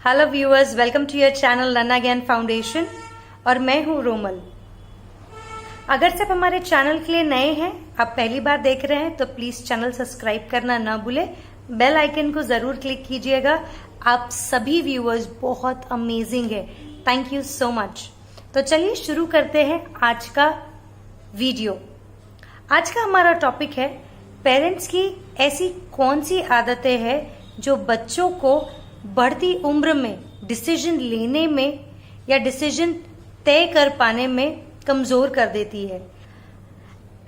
Hello viewers, welcome to your channel run again foundation और मैं हूं रोमल। अगर सब हमारे चैनल के लिए नए हैं, आप पहली बार देख रहे हैं तो प्लीज चैनल सब्सक्राइब करना ना भूले, बेल आइकन को जरूर क्लिक कीजिएगा। आप सभी व्यूअर्स बहुत अमेजिंग है, थैंक यू सो मच। तो चलिए शुरू करते हैं आज का वीडियो। आज का हमारा टॉपिक है पेरेंट्स की ऐसी कौन सी आदतें हैं जो बच्चों को बढ़ती उम्र में डिसीजन लेने में या डिसीजन तय कर पाने में कमजोर कर देती है।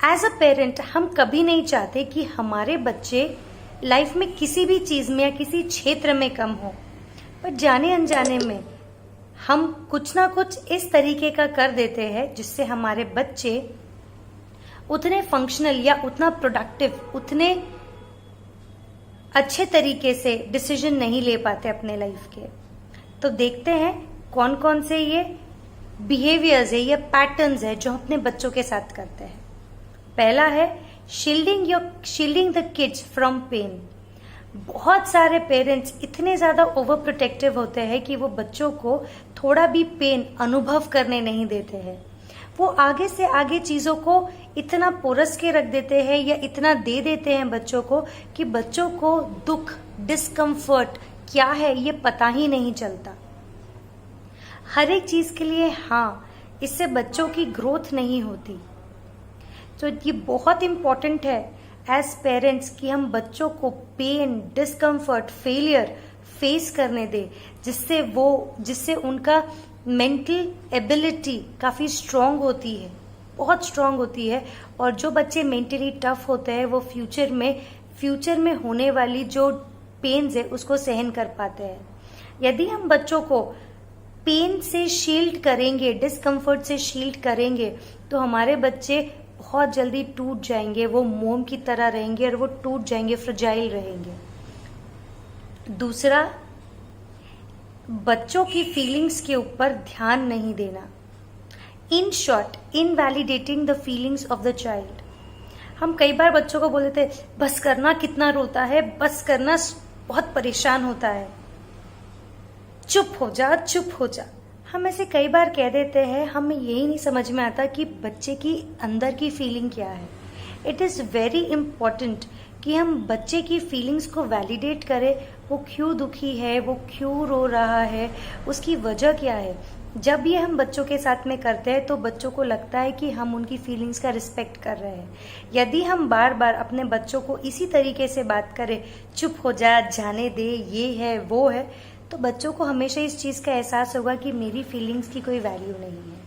एज अ पेरेंट हम कभी नहीं चाहते कि हमारे बच्चे लाइफ में किसी भी चीज में या किसी क्षेत्र में कम हो, पर जाने अनजाने में हम कुछ ना कुछ इस तरीके का कर देते हैं जिससे हमारे बच्चे उतने फंक्शनल या उतना प्रोडक्टिव, उतने अच्छे तरीके से डिसीजन नहीं ले पाते अपने लाइफ के। तो देखते हैं कौन कौन से ये बिहेवियर्स है या पैटर्न्स है जो अपने बच्चों के साथ करते हैं। पहला है shielding the kids from pain. बहुत सारे पेरेंट्स इतने ज्यादा ओवर प्रोटेक्टिव होते हैं कि वो बच्चों को थोड़ा भी पेन अनुभव करने नहीं देते हैं। वो आगे से आगे चीजों को इतना पोरस के रख देते हैं या इतना दे देते हैं बच्चों को कि बच्चों को दुख, डिस्कम्फर्ट क्या है ये पता ही नहीं चलता। हर एक चीज के लिए हाँ, इससे बच्चों की ग्रोथ नहीं होती। तो ये बहुत इंपॉर्टेंट है एज पेरेंट्स कि हम बच्चों को पेन, डिस्कम्फर्ट, फेलियर फेस करने दें, जिससे उनका मेंटल एबिलिटी काफी स्ट्रांग होती है, बहुत स्ट्रांग होती है। और जो बच्चे मेंटली टफ होते हैं वो फ्यूचर में होने वाली जो पेन्स है उसको सहन कर पाते हैं। यदि हम बच्चों को पेन से शील्ड करेंगे, डिस्कम्फर्ट से शील्ड करेंगे, तो हमारे बच्चे बहुत जल्दी टूट जाएंगे। वो मोम की तरह रहेंगे और वो टूट जाएंगे, फ्रजाइल रहेंगे। दूसरा, बच्चों की फीलिंग्स के ऊपर ध्यान नहीं देना। In short, invalidating the feelings of the child. हम कई बार बच्चों को बोल देते हैं, बस करना, कितना रोता है, बस करना, बहुत परेशान होता है, चुप हो जा, चुप हो जा। हम ऐसे कई बार कह देते हैं, हमें यही नहीं समझ में आता कि बच्चे की अंदर की फीलिंग क्या है। इट इज वेरी इंपॉर्टेंट कि हम बच्चे की फीलिंग्स को वैलिडेट करें। वो क्यों दुखी है, वो क्यों रो रहा है, उसकी वजह क्या है। जब ये हम बच्चों के साथ में करते हैं तो बच्चों को लगता है कि हम उनकी फीलिंग्स का रिस्पेक्ट कर रहे हैं। यदि हम बार बार अपने बच्चों को इसी तरीके से बात करें, चुप हो जा, जाने दे, ये है वो है, तो बच्चों को हमेशा इस चीज का एहसास होगा कि मेरी फीलिंग्स की कोई वैल्यू नहीं है।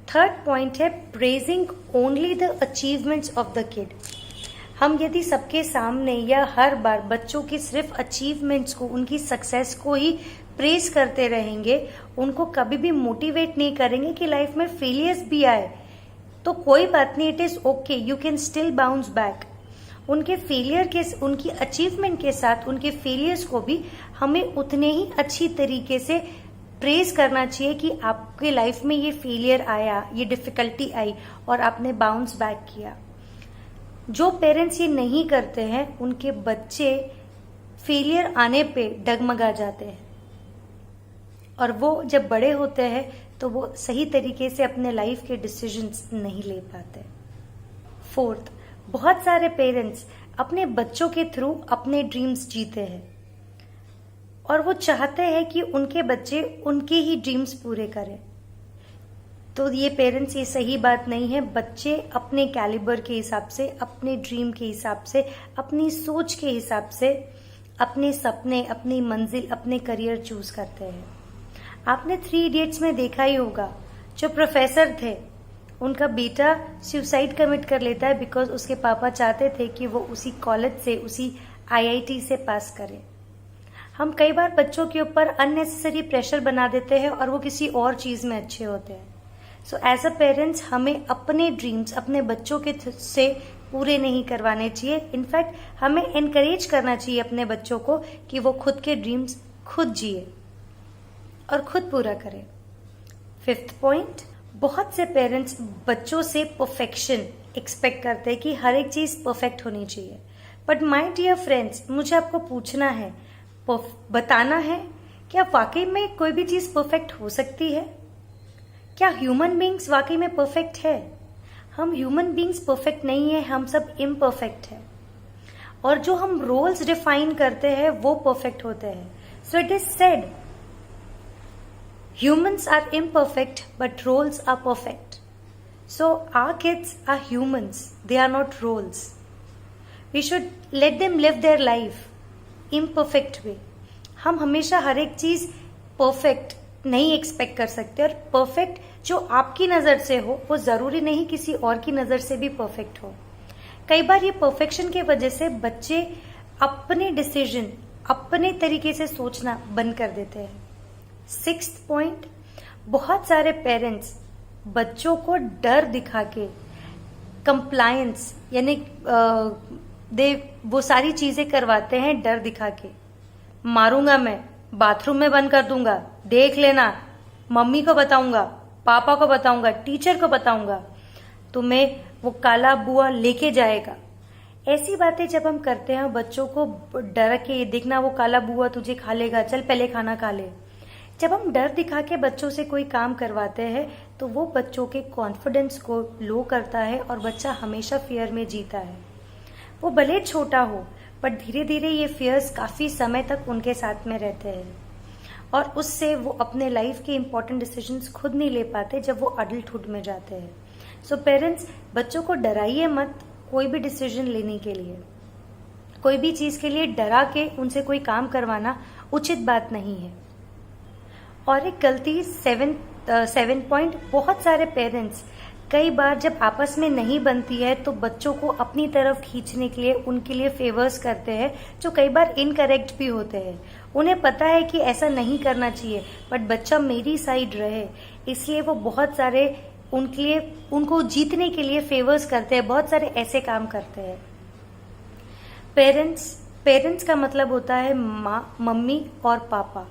थर्ड पॉइंट है praising only the achievements of the kid. हम यदि सबके सामने या हर बार बच्चों की सिर्फ अचीवमेंट्स को, उनकी सक्सेस को ही प्रेज करते रहेंगे, उनको कभी भी मोटिवेट नहीं करेंगे कि लाइफ में फेलियर्स भी आए तो कोई बात नहीं, it is okay, you can still bounce back. उनके फेलियर के, उनकी अचीवमेंट के साथ उनके फेलियर्स को भी हमें उतने ही अच्छी तरीके से प्रेज करना चाहिए कि आपके लाइफ में ये फेलियर आया, ये डिफिकल्टी आई और आपने बाउंस बैक किया। जो पेरेंट्स ये नहीं करते हैं उनके बच्चे फेलियर आने पे डगमगा जाते हैं और वो जब बड़े होते हैं तो वो सही तरीके से अपने लाइफ के डिसीजंस नहीं ले पाते। फोर्थ, बहुत सारे पेरेंट्स अपने बच्चों के थ्रू अपने ड्रीम्स जीते हैं और वो चाहते हैं कि उनके बच्चे उनके ही ड्रीम्स पूरे करें। तो ये पेरेंट्स, ये सही बात नहीं है। बच्चे अपने कैलिबर के हिसाब से, अपने ड्रीम के हिसाब से, अपनी सोच के हिसाब से अपने सपने, अपनी मंजिल, अपने करियर चूज करते हैं। आपने 3 इडियट्स में देखा ही होगा, जो प्रोफेसर थे उनका बेटा सुसाइड कमिट कर लेता है बिकॉज उसके पापा चाहते थे कि वो उसी कॉलेज से, उसी IIT से पास करे। हम कई बार बच्चों के ऊपर अननेसेसरी प्रेशर बना देते हैं और वो किसी और चीज में अच्छे होते हैं। सो एज अ पेरेंट्स हमें अपने ड्रीम्स अपने बच्चों के से पूरे नहीं करवाने चाहिए। इनफैक्ट हमें एनकरेज करना चाहिए अपने बच्चों को कि वो खुद के ड्रीम्स खुद जिए और खुद पूरा करें। फिफ्थ पॉइंट, बहुत से पेरेंट्स बच्चों से परफेक्शन एक्सपेक्ट करते हैं कि हर एक चीज परफेक्ट होनी चाहिए। बट माय डियर फ्रेंड्स, मुझे आपको पूछना है, बताना है क्या वाकई में कोई भी चीज परफेक्ट हो सकती है? क्या ह्यूमन बीइंग्स वाकई में परफेक्ट है? हम ह्यूमन बीइंग्स परफेक्ट नहीं है, हम सब इम्परफेक्ट है। और जो हम रोल्स डिफाइन करते हैं वो परफेक्ट होते हैं। So it is said, humans are imperfect but roles are perfect. So our kids are humans, they are not roles. We should let them live their life imperfect way. हम हमेशा हर एक चीज perfect नहीं expect कर सकते, और perfect जो आपकी नजर से हो वो जरूरी नहीं किसी और की नजर से भी परफेक्ट हो। कई बार ये परफेक्शन के वजह से बच्चे अपने डिसीजन अपने तरीके से सोचना बंद कर देते हैं। 6th पॉइंट, बहुत सारे पेरेंट्स बच्चों को डर दिखा के कंप्लायंस यानी वो सारी चीजें करवाते हैं डर दिखा के। मारूंगा मैं, बाथरूम में बंद कर दूंगा, देख लेना, मम्मी को बताऊंगा, पापा को बताऊंगा, टीचर को बताऊंगा, तुम्हें वो काला बुआ लेके जाएगा। ऐसी बातें जब हम करते हैं बच्चों को डर के, देखना वो काला बुआ तुझे खा लेगा, चल पहले खाना खा ले। जब हम डर दिखा के बच्चों से कोई काम करवाते हैं तो वो बच्चों के कॉन्फिडेंस को लो करता है और बच्चा हमेशा फियर में जीता है। वो भले छोटा हो पर धीरे धीरे ये फियर्स काफी समय तक उनके साथ में रहते हैं और उससे वो अपने लाइफ के इंपॉर्टेंट डिसीजंस खुद नहीं ले पाते जब वो अडल्टहुड में जाते हैं। सो पेरेंट्स, बच्चों को डराइए मत कोई भी डिसीजन लेने के लिए। कोई भी चीज के लिए डरा के उनसे कोई काम करवाना उचित बात नहीं है। और एक गलती 7 पॉइंट, बहुत सारे पेरेंट्स कई बार जब आपस में नहीं बनती है तो बच्चों को अपनी तरफ खींचने के लिए उनके लिए फेवर्स करते हैं जो कई बार इनकरेक्ट भी होते हैं। उन्हें पता है कि ऐसा नहीं करना चाहिए बट बच्चा मेरी साइड रहे इसलिए वो बहुत सारे उनके लिए, उनको जीतने के लिए फेवर्स करते हैं, बहुत सारे ऐसे काम करते हैं। पेरेंट्स का मतलब होता है माँ, मम्मी और पापा।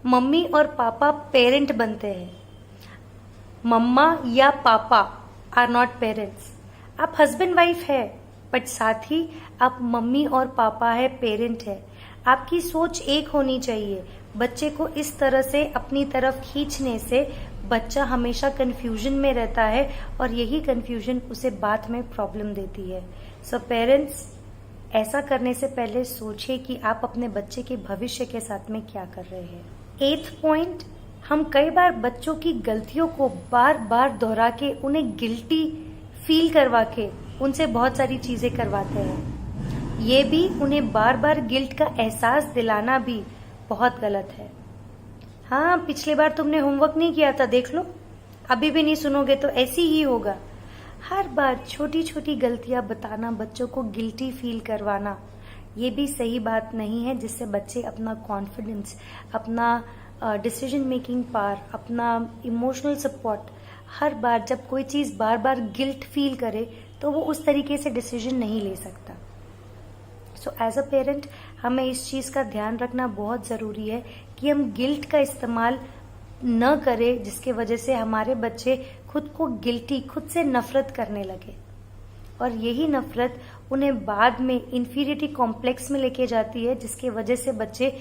मम्मी और पापा पेरेंट बनते हैं, मम्मा या पापा आर नॉट पेरेंट्स। आप हस्बैंड वाइफ है बट साथ ही आप मम्मी और पापा है, पेरेंट है। आपकी सोच एक होनी चाहिए। बच्चे को इस तरह से अपनी तरफ खींचने से बच्चा हमेशा कंफ्यूजन में रहता है और यही कंफ्यूजन उसे बाद में प्रॉब्लम देती है। सो पेरेंट्स, ऐसा करने से पहले सोचिए कि आप अपने बच्चे के भविष्य के साथ में क्या कर रहे हैं। 8th पॉइंट, हम कई बार बच्चों की गलतियों को बार बार दोहरा के उन्हें गिल्टी फील करवा के उनसे बहुत सारी चीजें करवाते हैं। ये भी उन्हें बार बार गिल्ट का एहसास दिलाना भी बहुत गलत है। हाँ, पिछली बार तुमने होमवर्क नहीं किया था, देख लो, अभी भी नहीं सुनोगे तो ऐसी ही होगा। हर बार छोटी छोटी गलतियां बताना, बच्चों को गिल्टी फील करवाना, ये भी सही बात नहीं है जिससे बच्चे अपना कॉन्फिडेंस, अपना डिसीजन मेकिंग पावर, अपना इमोशनल सपोर्ट, हर बार जब कोई चीज बार बार गिल्ट फील करे तो वो उस तरीके से डिसीजन नहीं ले सकता। सो एज अ पेरेंट हमें इस चीज का ध्यान रखना बहुत जरूरी है कि हम गिल्ट का इस्तेमाल न करें जिसके वजह से हमारे बच्चे खुद को गिल्टी, खुद से नफरत करने लगे और यही नफरत उन्हें बाद में इंफीरियरिटी कॉम्प्लेक्स में लेके जाती है जिसकी वजह से बच्चे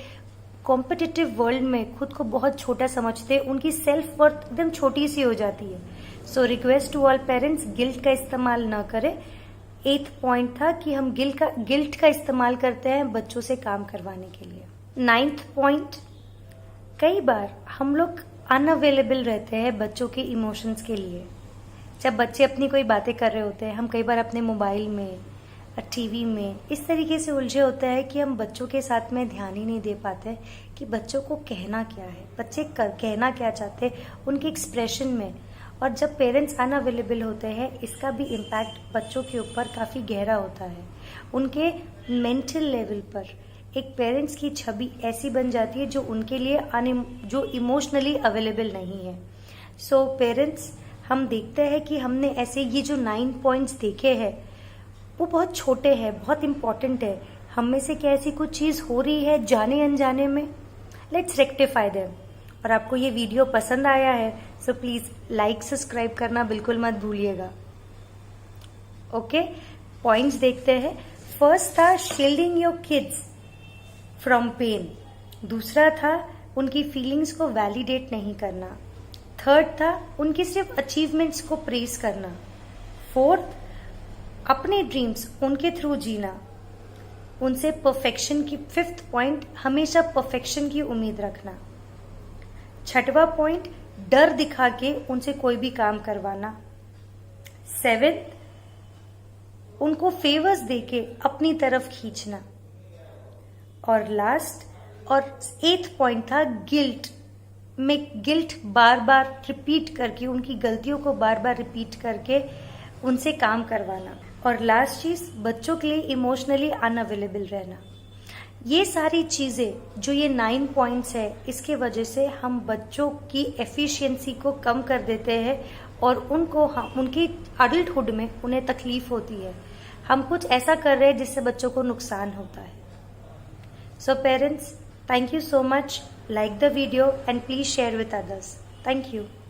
कॉम्पिटिटिव वर्ल्ड में खुद को बहुत छोटा समझते हैं, उनकी सेल्फ वर्थ एकदम छोटी सी हो जाती है। So request to all parents, guilt का इस्तेमाल न करें। 8th पॉइंट था कि हम गिल्ट का इस्तेमाल करते हैं बच्चों से काम करवाने के लिए। 9th पॉइंट, कई बार हम लोग अनअवेलेबल रहते हैं बच्चों के इमोशंस के लिए। जब बच्चे अपनी कोई बातें कर रहे होते हैं, हम कई बार अपने मोबाइल में, टीवी में इस तरीके से उलझे होते हैं कि हम बच्चों के साथ में ध्यान ही नहीं दे पाते कि बच्चों को कहना क्या है, बच्चे कहना क्या चाहते हैं उनके एक्सप्रेशन में। और जब पेरेंट्स अनअवेलेबल होते हैं इसका भी इम्पैक्ट बच्चों के ऊपर काफ़ी गहरा होता है। उनके मेंटल लेवल पर एक पेरेंट्स की छवि ऐसी बन जाती है जो उनके लिए जो इमोशनली अवेलेबल नहीं है। सो पेरेंट्स, हम देखते हैं कि हमने ऐसे ये जो 9 पॉइंट्स देखे हैं वो बहुत छोटे हैं, बहुत इंपॉर्टेंट है। हम में से क्या ऐसी कुछ चीज़ हो रही है जाने अनजाने में? Let's rectify them. और आपको ये वीडियो पसंद आया है सो प्लीज़ लाइक, सब्सक्राइब करना बिल्कुल मत भूलिएगा। ओके, पॉइंट्स देखते हैं। फर्स्ट था shielding your kids from pain. दूसरा था उनकी फीलिंग्स को वैलिडेट नहीं करना। थर्ड था उनकी सिर्फ अचीवमेंट्स को प्रेज करना। फोर्थ, अपने ड्रीम्स उनके थ्रू जीना, उनसे परफेक्शन की। फिफ्थ पॉइंट, हमेशा परफेक्शन की उम्मीद रखना। छठवां पॉइंट, डर दिखा के उनसे कोई भी काम करवाना। सेवेंथ, उनको फेवर्स देके अपनी तरफ खींचना। और लास्ट और एथ पॉइंट था गिल्ट में, गिल्ट बार बार रिपीट करके, उनकी गलतियों को बार बार रिपीट करके उनसे काम करवाना। और लास्ट चीज, बच्चों के लिए इमोशनली अनअवेलेबल रहना। ये सारी चीजें जो ये 9 पॉइंट्स है, इसके वजह से हम बच्चों की एफिशिएंसी को कम कर देते हैं और उनको उनकी अडल्टहुड में उन्हें तकलीफ होती है। हम कुछ ऐसा कर रहे हैं जिससे बच्चों को नुकसान होता है। So parents, thank you so much. Like the video and please share with others. Thank you.